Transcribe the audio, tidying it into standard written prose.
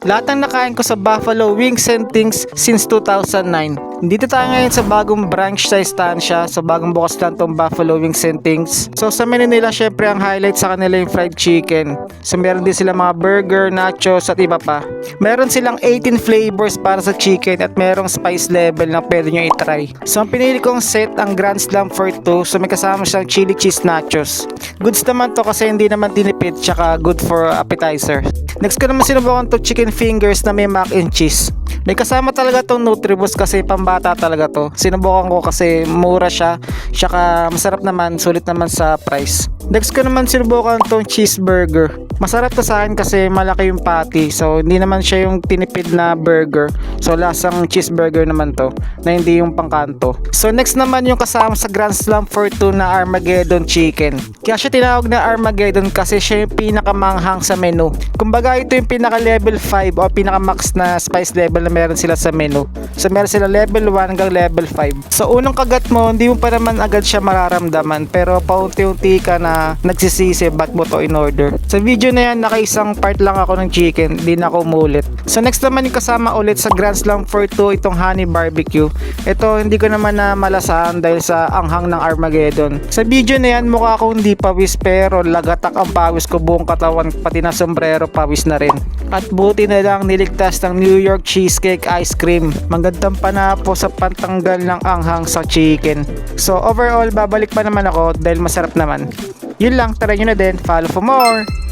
Lahat ng nakain ko sa Buffalo Wings and Things since 2009. Dito tayo ngayon sa bagong branch sa Estancia. So bagong bukas lang tong Buffalo Wings and Things. So sa menu nila syempre ang highlight sa kanila yung fried chicken. So meron din sila mga burger, nachos at iba pa. Meron silang 18 flavors para sa chicken at merong spice level na pwede nyo itry. So ang pinili kong set ang Grand Slam for 2. So may kasama siyang chili cheese nachos. Goods naman to kasi hindi naman tinipid tsaka good for appetizer. Next ko naman sinubukan to chicken fingers na may mac and cheese. May kasama talaga tong Nutribus kasi pambata talaga to. Sinubukan ko kasi mura siya, tsaka masarap naman, sulit naman sa price. Next ko naman sinubukan tong cheeseburger. Masarap to sa akin kasi malaki yung patty. So hindi naman siya yung tinipid na burger. So lasang cheeseburger naman to, na hindi yung pangkanto. So next naman yung kasama sa Grand Slam for 2 na Armageddon chicken. Kaya siya tinawag na Armageddon kasi siya yung pinakamanghang sa menu. Kumbaga ito yung pinaka level 5 o pinaka max na spice level na meron sila sa menu. So meron sila level 1 hanggang level 5. So unang kagat mo, hindi mo pa naman agad siya mararamdaman, pero paunti-unti ka na nagsisisi ba't mo to in order. Sa video na yan, nakaisang part lang ako ng chicken, di na ako umulit. So next naman yung kasama ulit sa Grand Slam for 2 itong honey barbecue. Ito hindi ko naman na malasahan dahil sa anghang ng Armageddon. Sa video na yan mukha akong hindi pawis pero lagatak ang pawis ko, buong katawan pati na sombrero pawis na rin. At buti na lang niligtas ng New York cheesecake ice cream. Magandang panapo sa pantanggal ng anghang sa chicken. So overall babalik pa naman ako dahil masarap naman. Yun lang, try nyo na din, follow for more!